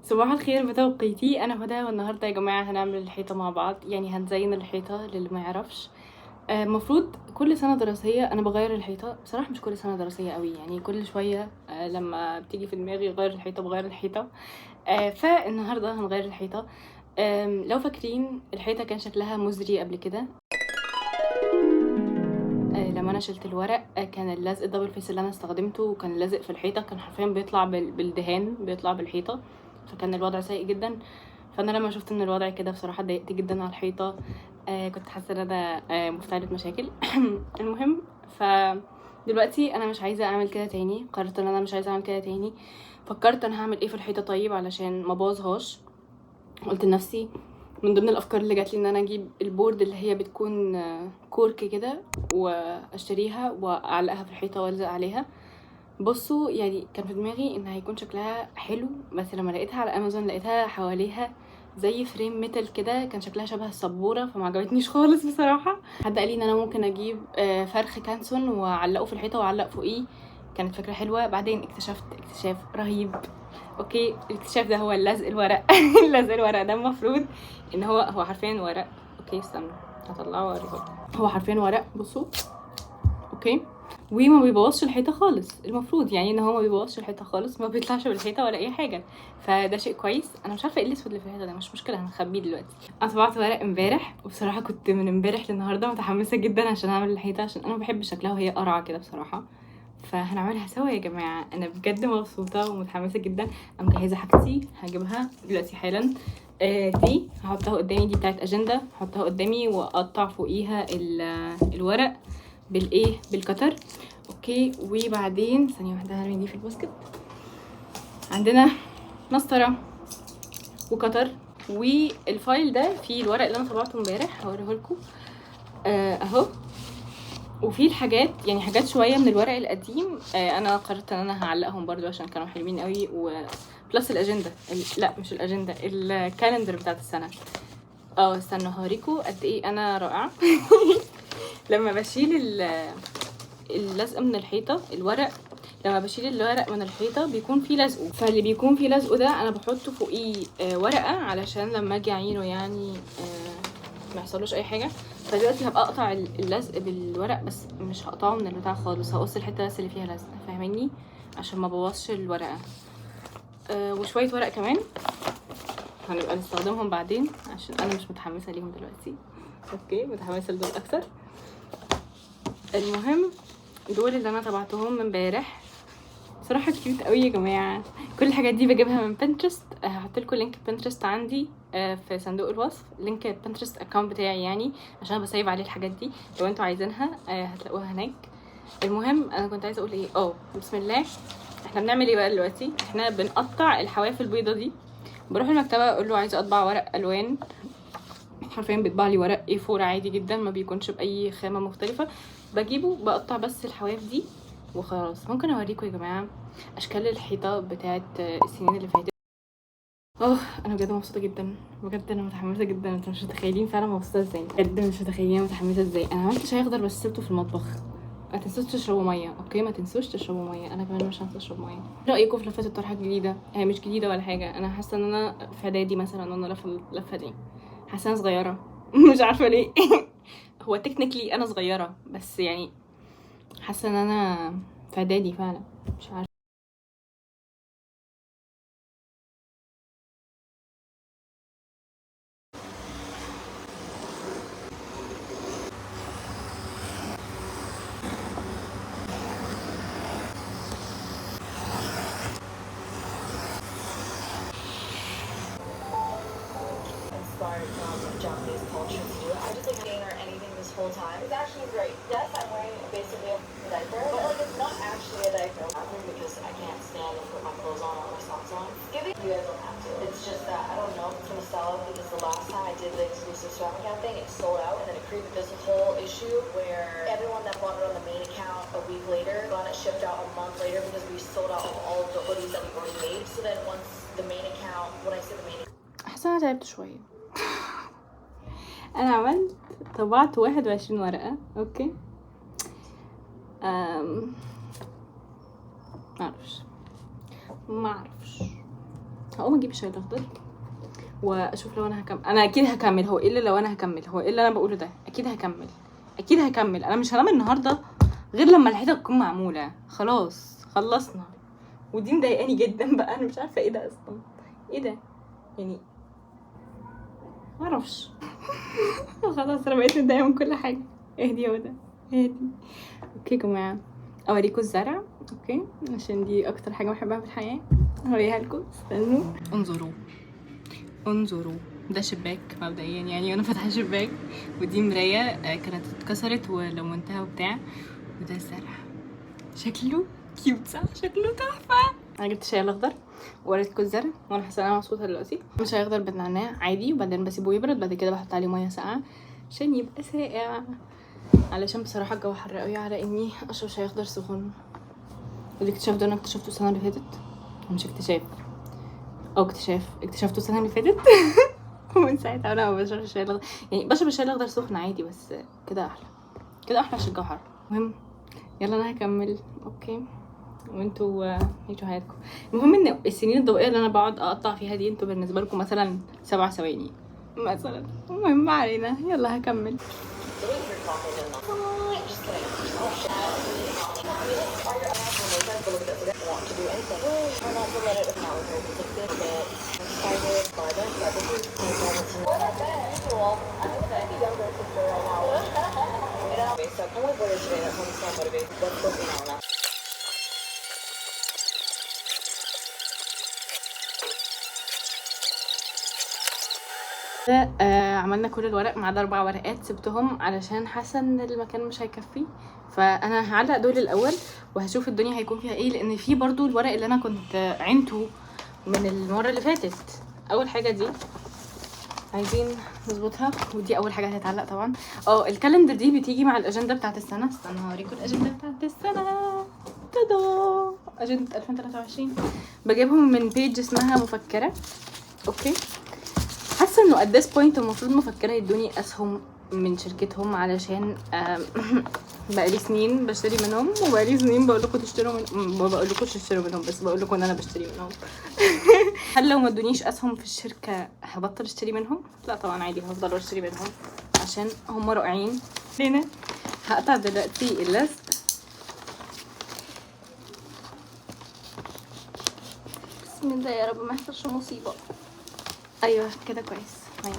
صباح الخير بتوقيتي، انا هدى. والنهارده يا جماعه هنعمل الحيطه مع بعض، يعني هنزين الحيطه للي ما يعرفش. المفروض كل سنه دراسيه انا بغير الحيطه، بصراحه مش كل سنه دراسيه قوي، يعني كل شويه لما بتيجي في دماغي غير الحيطه بغير الحيطه. فالنهارده هنغير الحيطه. لو فاكرين الحيطه كان شكلها مزري قبل كده. لما انا شلت الورق كان اللزق الدبل فيس اللي انا استخدمته وكان لازق في الحيطه، كان حرفيا بيطلع بالدهان، بيطلع بالحيطه، فكان الوضع سيء جدا. فانا لما شفت ان الوضع كده بصراحه اتضايقت جدا على الحيطه. كنت حاسه ان انا مفتعله مشاكل. المهم، دلوقتي انا مش عايزه اعمل كده تاني، قررت ان انا مش عايزه اعمل كده تاني. فكرت انا هعمل ايه في الحيطه طيب علشان ما بوظهاش. قلت لنفسي من ضمن الافكار اللي جات لي ان انا اجيب البورد اللي هي بتكون كورك كده، واشتريها واعلقها في الحيطه والزق عليها. بصوا، يعني كان في دماغي ان هيكون شكلها حلو، بس لما لقيتها على امازون لقيتها حواليها زي فريم ميتال كده، كان شكلها شبه السبوره، فما عجبتنيش خالص بصراحه. حد قال لي ان انا ممكن اجيب فرخ كانسون واعلقه في الحيطه واعلق فوقيه، كانت فكره حلوه. بعدين اكتشفت اكتشاف رهيب. اوكي، الاكتشاف ده هو اللزق الورق. لزق الورق ده المفروض ان هو حرفيا ورق. اوكي استنى هطلعه واوريكم. هو حرفيا ورق، بصوا. اوكي، وما بيبوظش الحيطه خالص، المفروض يعني ان هو ما بيبوظش الحيطه خالص، ما بيطلعش بالحيطه ولا اي حاجه، فده شيء كويس. انا مش عارفه ايه الاسود اللي في الحيطه ده، مش مشكله هنخبيه دلوقتي. انا طبعت ورق امبارح، وبصراحه كنت من امبارح للنهارده متحمسه جدا عشان اعمل الحيطه، عشان انا بحب شكلها وهي قرعه كده بصراحه. فهنعملها سوا يا جماعه، انا بجد مبسوطه ومتحمسه جدا. انا مجهزه حاجتي هجيبها دلوقتي حالا. دي هحطها قدامي، دي بتاعت اجنده، هحطها قدامي واقطع فوقيها الورق بالكتر. اوكي، وبعدين ثانيه واحده هرمي دي في الباسكت. عندنا مسطره وكتر، والفايل ده فيه الورق اللي انا طبعته امبارح هوريه لكم اهو. وفي الحاجات، يعني حاجات شويه من الورق القديم، انا قررت ان انا هعلقهم برضو عشان كانوا حلوين قوي. بلس الاجنده، لا مش الاجنده، الكالندر بتاعت السنه. استنوا هوريكم قد ايه انا رائعه. لما بشيل اللزق من الحيطه، الورق لما بشيل الورق من الحيطه بيكون فيه لزقه، فاللي بيكون فيه لزقه ده انا بحطه فوقيه ورقه علشان لما اجي اعينه يعني ما يحصلوش اي حاجه. فدلوقتي هبقى اقطع اللزق بالورق، بس مش هقطعه من البتاع خالص، هقص الحته بس اللي فيها لزق، فاهميني؟ عشان ما بوظش الورقه. وشويه ورق كمان هنبقى نستخدمهم بعدين، عشان انا مش متحمسه ليهم دلوقتي. اوكي، متحمسه لدول اكتر. المهم، دول اللي انا طبعتهم امبارح، صراحه كيوت قوي يا جماعه. كل الحاجات دي بجيبها من بنترست، هحط لكم لينك بنترست عندي في صندوق الوصف، لينك بنترست اكونت بتاعي يعني، عشان بسيف عليه الحاجات دي، لو انتوا عايزينها هتلاقوها هناك. المهم، انا كنت عايزه اقول ايه، بسم الله. احنا بنعمل ايه بقى دلوقتي؟ احنا بنقطع الحواف البيضه دي. بروح المكتبه اقول له عايزه اطبع ورق الوان، حرفيا بيطبع لي ورق A4 عادي جدا، ما بيكونش باي خامه مختلفه. بجيبه بقطع بس الحواف دي وخلاص. ممكن اوريكم يا جماعه اشكال الحيطه بتاعت السنين اللي فاتت. انا بجد مبسوطه جدا، بجد انا متحمسه جدا. انتوا مش متخيلين فعلا مبسوطه ازاي، بجد مش متخيلين متحمسه ازاي. انا عملت شاي اخضر بس سبته في المطبخ. ما تنسوش تشربوا ميه، اوكي؟ ما تنسوش تشربوا ميه، انا كمان مش هنسى اشرب ميه. ايه رايكم في لفه الطرحه الجديده؟ هي مش جديده ولا حاجه، انا حاسه ان انا في اعدادي مثلا وانا اللفه دي، حاسه انا صغيره. مش عارفه ليه. هو تكنيكلي انا صغيره، بس يعني حاسه ان انا في اعدادي فعلا، مش عارفه. Inspired from Japanese culture too. I just like gain or anything this whole time. It's actually great. Yes, I'm wearing basically a diaper, but like it's not actually a diaper. Because I can't stand to put my clothes on or my socks on. Giving you guys don't have to. It's just that I don't know if it's gonna sell out, because the last time I did the exclusive Swami Cat thing, it sold out, and then it created this whole issue where everyone that bought it on the main account a week later got it shipped out a month later, because we sold out of all of the hoodies that we already made. So then once the main account, when I say the main حاسه انا تعبت شويه. انا عملت طبعت 21 ورقة. اوكي، معرفش هقوم اجيب الشاي الاخضر واشوف لو انا هكمل. انا اكيد هكمل، هو ايه اللي لو انا هكمل؟ هو ايه اللي انا بقوله ده؟ اكيد هكمل، اكيد هكمل. انا مش هنام النهارده غير لما الحيطه تكون معموله. خلاص خلصنا، ودي مضايقاني جدا بقى. انا مش عارفه ايه ده اصلا، ايه ده يعني، معرفش. خلاص انا بقيت متضايقه من كل حاجه. اهدي يا هدى اهدي. اوكي يا جماعه، اوريكم الزرع. اوكي، عشان دي اكتر حاجه بحبها في الحياه. هوريها لكم، استنوا. انظروا انظروا، ده شباك مبدئيا يعني، وانا فاتحه شباك، ودي مرايه كانت اتكسرت ولونتها وبتاع، وده الزرع. شكله كيوت صح؟ شكله تحفه. انا جبت الشاي الاخضر ووريتكم الزرع، وانا حاسه ان انا مبسوطه دلوقتي. الشاي الاخضر بالنعناع عادي، وبعدين بسيبه يبرد، بعد كده بحط عليه ميه ساقعه عشان يبقى ساقع، علشان بصراحه الجو حر قوي على اني اشرب شاي اخضر سخن. والاكتشاف ده انا اكتشفته السنه اللي فاتت، مش اكتشاف او اكتشفته السنه اللي فاتت. ومن ساعتها انا ما بشربش الشاي الاخضر، يعني بشرب الشاي الاخضر سخن عادي، بس كده احلى، كده احلى عشان الجو حر. المهم يلا انا هكمل. اوكي، وانتوا عيشوا حياتكم. المهم ان السنين الضوئيه اللي انا بقعد اقطع فيها دي، انتوا بالنسبه لكم مثلا 7 ثواني مثلا. المهم ما علينا، يلا هكمل. عملنا كل الورق ما عدا 4 ورقات، سبتهم علشان حاسه ان المكان مش هيكفي، فانا هعلق دول الاول وهشوف الدنيا هيكون فيها ايه، لان في برضو الورق اللي انا كنت عينته من المره اللي فاتت. اول حاجه دي عايزين نظبطها، ودي اول حاجه هتتعلق طبعا. الكالندر دي بتيجي مع الاجنده بتاعت السنه. استنى هوريكم الاجنده بتاعت السنه. تادا، اجنده 2023 بجيبهم من بيج اسمها مفكره. اوكي، حاسه انه at this point المفروض مفكره يدوني اسهم من شركتهم، علشان بقالي سنين بشتري منهم، وبقالي سنين بقول لكم تشتروا من، ما بقولكوش تشتروا منهم، بس بقول لكم ان انا بشتري منهم. هل لو ما ادونيش اسهم في الشركه هبطل اشتري منهم؟ لا طبعا عادي، هفضل اشتري منهم عشان هم رائعين. هنا هقطع دلوقتي اللزق. بسم الله يا رب ما يحصلش مصيبه. ايوه كده كويس، نايس.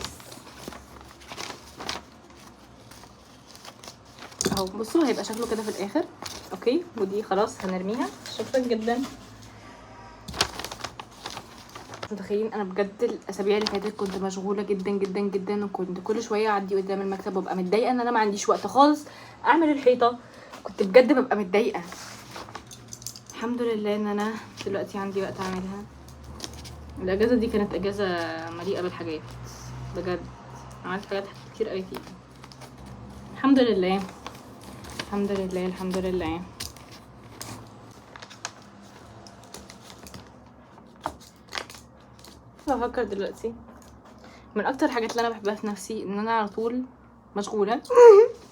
اهو بصوا هيبقى شكله كده في الاخر. اوكي، ودي خلاص هنرميها. شكرا جدا. متخيلين انا بجد الاسابيع اللي فاتت كنت مشغوله جدا جدا جدا، وكنت كل شويه اعدي قدام المكتب وابقى متضايقه ان انا ما عنديش وقت خالص اعمل الحيطه. كنت بجد ببقى متضايقه. الحمد لله ان انا دلوقتي عندي وقت اعملها. الاجازه دي كانت اجازه مليئه بالحاجات بجد، عملت حاجات كتير قوي فيها. الحمد لله الحمد لله الحمد لله. بفكر دلوقتي من اكتر الحاجات اللي انا بحبها في نفسي ان انا على طول مشغوله.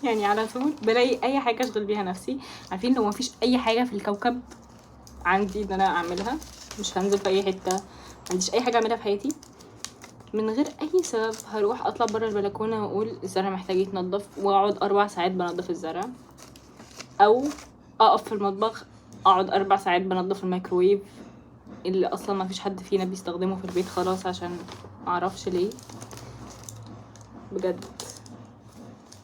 يعني على طول بلاقي اي حاجه اشغل بيها نفسي. عارفين لو مفيش اي حاجه في الكوكب عندي ان انا اعملها، مش هنزل في اي حته، ما عنديش اي حاجه اعملها في حياتي، من غير اي سبب هروح اطلع بره البلكونه واقول الزرع محتاج يتنضف، واقعد 4 ساعات بنضف الزرع، او اقف في المطبخ اقعد 4 ساعات بنضف الميكروويف اللي اصلا ما فيش حد فينا بيستخدمه في البيت خلاص، عشان معرفش ليه بجد.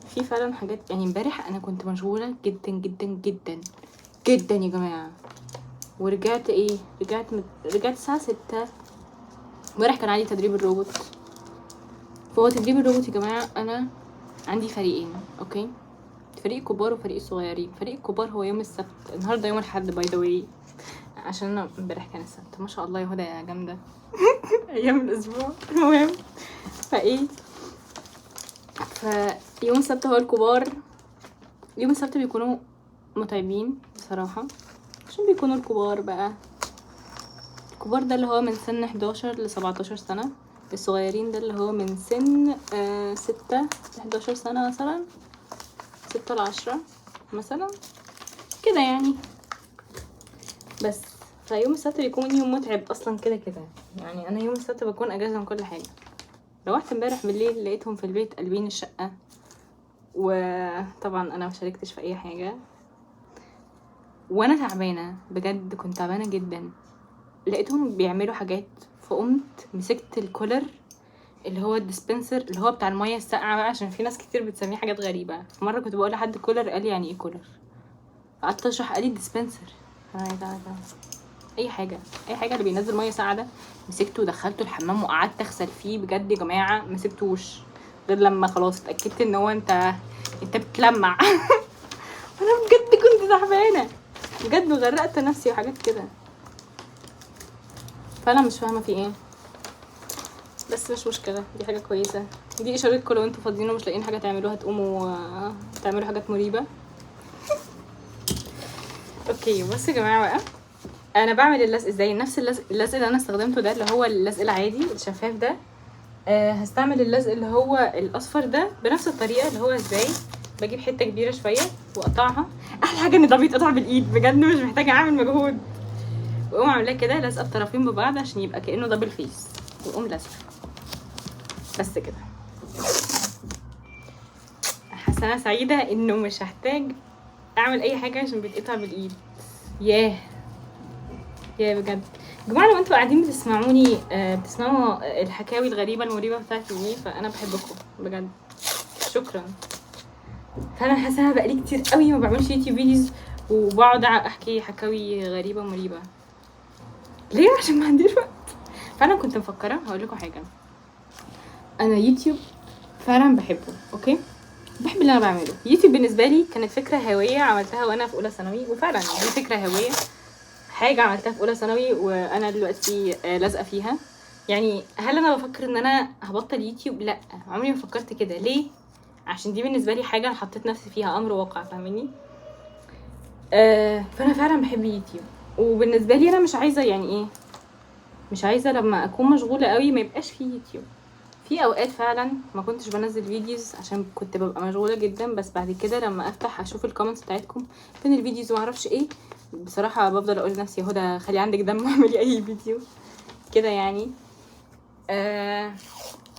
في فعلا حاجات، يعني امبارح انا كنت مشغوله جدا جدا جدا جدا يا جماعه، ورجعت رجعت الساعه 6. امبارح كان عندي تدريب الروبوت. فهو تدريب الروبوت يا جماعه انا عندي فريقين. اوكي، فريق الكبار وفريق الصغيرين. فريق الكبار هو يوم السبت، النهارده يوم الاحد باي ذا واي، عشان انا امبارح كان السبت. ما شاء الله يا هدى يا جامده. ايام الاسبوع. المهم فيوم السبت هو الكبار. يوم السبت بيكونوا متعبين بصراحه، عشان بيكونوا الكبار بقى. الكبار ده اللي هو من سن 11 ل 17 سنه، الصغيرين ده اللي هو من سن 6 ل 11 سنه مثلا، 6 ل 10 مثلا كده يعني. بس فيوم السبت بيكون يوم متعب اصلا كده كده، يعني انا يوم السبت بكون اجازه من كل حاجه. روحت امبارح بالليل لقيتهم في البيت قلبين الشقه، وطبعا انا مشاركتش في اي حاجه وانا تعبانه بجد، كنت تعبانه جدا. لقيتهم بيعملوا حاجات، فقمت مسكت الكولر اللي هو الديسبنسر اللي هو بتاع المية الساقعة بقى، عشان في ناس كتير بتسميه حاجات غريبة. في مرة كنت بقول لحد كولر قال لي يعني ايه كولر، فقعدت اشرح قال لي ديسبنسر. اي حاجة اللي بينزل مية ساقعة ده. مسكته ودخلته الحمام وقعدت اغسل فيه بجد يا جماعة، مسكتوش غير لما خلاص اتأكدت ان هو انت بتلمع. انا بجد كنت تعبانة بجد وغرقت نفسي وحاجات كده، فانا مش فاهمة في ايه، بس مش مشكلة، دي حاجة كويسة. دي اشارتكم لو انتوا فاضيين ومش لاقيين حاجة تعملوها تقوموا تعملوا حاجات مريبة. اوكي بصوا يا جماعة بقى، انا بعمل اللزق ازاي. نفس اللزق اللي انا استخدمته ده اللي هو اللزق العادي الشفاف ده، هستعمل اللزق اللي هو الاصفر ده بنفس الطريقة. اللي هو ازاي، بجيب حتة كبيرة شوية واقطعها. احلى حاجة ان ده بيتقطع بالايد بجد، مش محتاجة اعمل مجهود. واقوم عاملاه كده لازقة الطرفين ببعض عشان يبقى كأنه دبل فيس، واقوم لازقة بس كده. حاسه انا سعيده انه مش هحتاج اعمل اي حاجه عشان بيتقطع بالايد. ياه بجد يا جماعه، لو انتوا قاعدين بتسمعوني بتسمعوا الحكاوي الغريبه المريبه بتاعتي دي، فانا بحبكم بجد، شكرا. فانا حاسه انا بقالي كتير قوي ما بعملش يوتيوب فيديوز وبقعد احكي حكاوي غريبه مريبه. ليه؟ عشان ما عنديش وقت. فانا كنت مفكره هقول لكم حاجه، انا يوتيوب فعلا بحبه، اوكي، بحب اللي انا بعمله. يوتيوب بالنسبه لي كانت فكره هويه عملتها وانا في اولى ثانوي، وفعلا دي فكره هويه، حاجه عملتها في اولى ثانوي وانا دلوقتي لازقه فيها. يعني هل انا بفكر ان انا هبطل يوتيوب؟ لا، عمري ما فكرت كده. ليه؟ عشان دي بالنسبه لي حاجه انا حطيت نفسي فيها، امر واقع، فاهماني؟ فانا فعلا بحب يوتيوب، وبالنسبه لي انا مش عايزه يعني ايه، مش عايزه لما اكون مشغوله قوي ما يبقاش في يوتيوب. في اوقات فعلا ما كنتش بنزل فيديوز عشان كنت ببقى مشغوله جدا، بس بعد كده لما افتح اشوف الكومنتس بتاعتكم فين الفيديوز وما اعرفش ايه، بصراحه بفضل اقول لنفسي يا هدى خلي عندك دم واعملي اي فيديو كده يعني.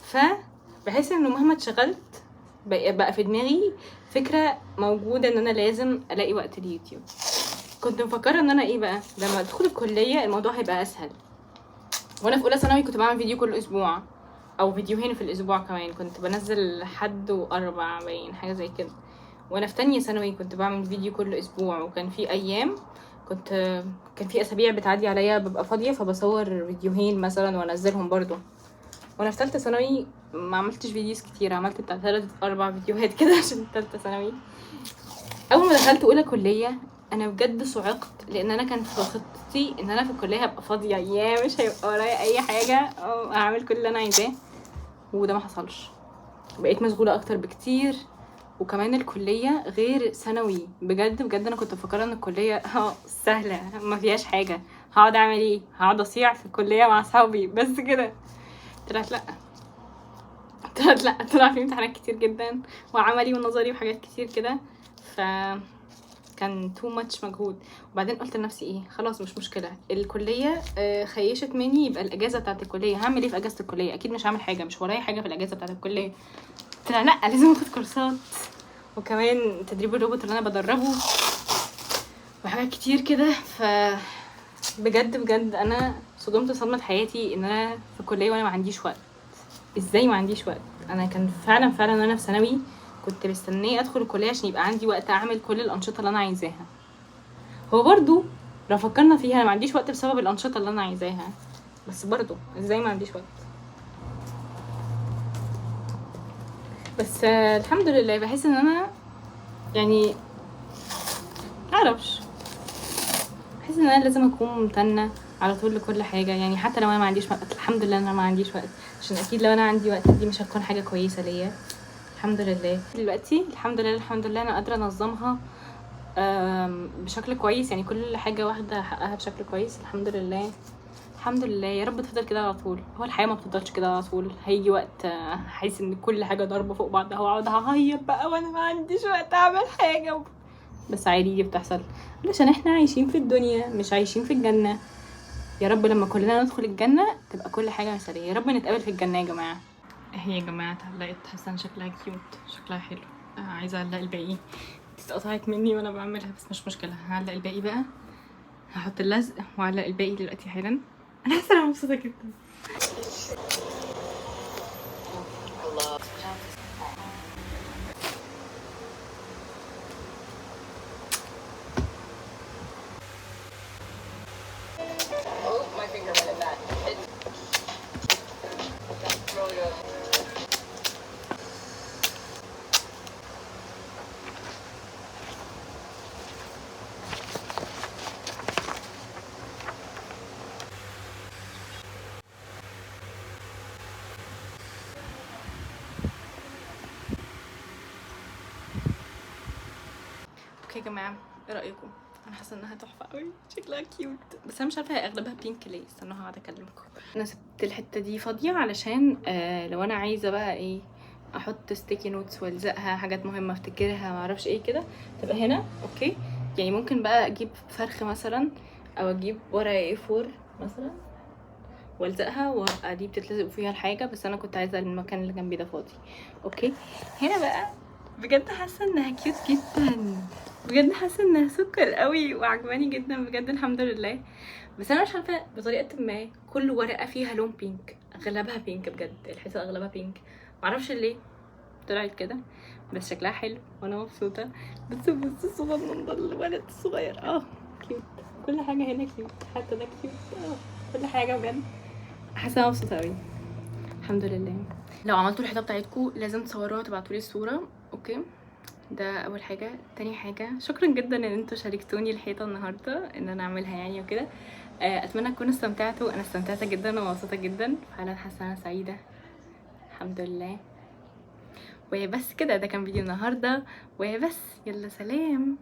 ف بحس انه مهما اتشغلت بقى في دماغي فكره موجوده ان انا لازم الاقي وقت اليوتيوب. كنت مفكره ان انا ايه بقى، لما ادخل الكليه الموضوع هيبقى اسهل. وانا في اولى ثانوي كنت بعمل فيديو كل اسبوع او فيديوهين في الاسبوع، كمان كنت بنزل حد واربع باين حاجه زي كده. وانا في تانية ثانوي كنت بعمل فيديو كل اسبوع، وكان في ايام كان في اسابيع بتعدي عليا ببقى فاضيه فبصور فيديوهين مثلا وانزلهم برضو. وانا في ثالثه ثانوي ما عملتش فيديوز كتير، عملت بتاع 3-4 فيديوهات كده عشان ثالثه ثانوي. اول ما دخلت اولى كليه انا بجد صعقت، لان انا كان في خطتي ان انا في الكليه هبقى فاضيه، مش هيبقى ورايا اي حاجه او اعمل كل اللي انا عايزاه، وده ما حصلش. بقيت مشغوله اكتر بكتير. وكمان الكليه غير ثانوي، بجد انا كنت مفكره ان الكليه سهله ما فيهاش حاجه، هقعد اعمل ايه، هقعد اصيع في الكليه مع اصحابي بس كده. طلعت لا، طلع في امتحانات كتير جدا وعملي ونظري وحاجات كتير كده، كان تو ماتش مجهود. وبعدين قلت لنفسي ايه، خلاص مش مشكله، الكليه خيشت مني، يبقى الاجازه بتاعه الكليه هعمل ايه في اجازه الكليه؟ اكيد مش هعمل حاجه، مش ورايا حاجه في الاجازه بتاعه الكليه. طلع لا، لازم اخد كورسات، وكمان تدريب الروبوت اللي انا بدربه وحاجات كتير كده. بجد انا صدمت صدمه حياتي ان انا في الكليه وانا ما عنديش وقت. ازاي ما عنديش وقت؟ انا كان فعلا انا في ثانوي كنت مستنيه ادخل الكليه عشان يبقى عندي وقت اعمل كل الانشطه اللي انا عايزاها. هو برضو لو فكرنا فيها انا ما عنديش وقت بسبب الانشطه اللي انا عايزاها، بس برضو ازاي ما عنديش وقت؟ بس الحمد لله بحس ان انا يعني معرفش، بحس ان انا لازم اكون ممتنه على طول لكل حاجه. يعني حتى لو انا ما عنديش وقت، الحمد لله ان انا ما عنديش وقت، عشان اكيد لو انا عندي وقت دي مش هتكون حاجه كويسه ليا. الحمد لله دلوقتي الحمد لله انا قادره انظمها بشكل كويس، يعني كل حاجه واخده حقها بشكل كويس. الحمد لله يا رب تفضل كده على طول. هو الحياه ما بتفضلش كده على طول، هيجي وقت هحس ان كل حاجه ضاربه فوق بعضها واقعد اعيط بقى وانا ما عنديش وقت اعمل حاجه بس عادي دي بتحصل علشان احنا عايشين في الدنيا مش عايشين في الجنة. يا رب لما كلنا ندخل الجنة تبقى كل حاجة مثالية، يا رب نتقابل في الجنة يا جماعة. اهي يا جماعة اتعلقت، حاسة ان شكلها كيوت، شكلها حلو. عايزة اعلق الباقي، دي اتقطعت مني وانا بعملها بس مش مشكلة. هعلق الباقي بقى، هحط اللزق واعلق الباقي دلوقتي حالا. انا حاسة انا مبسوطة جدا. Oh, my finger went in that. That's really good. اوكي يا جماعة، ايه رأيكم؟ انا حاسة انها تحفة قوي، شكلها كيوت، بس انا مش عارفة هي اغلبها بينك ليه. استنوا هقعد اكلمكم. انا سبت الحتة دي فاضية علشان لو انا عايزة بقى ايه احط ستيكي نوتس والزقها، حاجات مهمة افتكرها معرفش ايه كده، تبقى هنا. اوكي يعني ممكن بقى اجيب فرخ مثلا، او اجيب ورقة A4 مثلا والزقها، وابقى دي بتتلزق فيها الحاجة. بس انا كنت عايزة المكان اللي جنبي ده فاضي. اوكي هنا بقى بجد حاسة انها كيوت جدا، بجد حاسة انها سكر قوي وعجباني جدا بجد الحمد لله. بس انا مش عارفة بطريقة ما كل ورقة فيها لون بينك، اغلبها بينك بجد، الحيطة اغلبها بينك، معرفش ليه طلعت كده، بس شكلها حلو وانا مبسوطة. بس بصوا الصغنن ده الولد الصغير كيوت، كل حاجة هنا كيوت، حتى ده كيوت كل حاجة بجد. حاسة انا مبسوطة اوي الحمد لله. لو عملتوا الحيطة بتاعتكم لازم تصوروها وتبعتولي الصورة. اوكي ده اول حاجه. تاني حاجه شكرا جدا ان انتوا شاركتوني الحيطه النهارده ان انا اعملها يعني وكده. اتمنى تكونوا استمتعتوا، انا استمتعت جدا ومبسوطه جدا، فعلا حاسه انا سعيده الحمد لله. وبس كده، ده كان فيديو النهارده وبس، يلا سلام.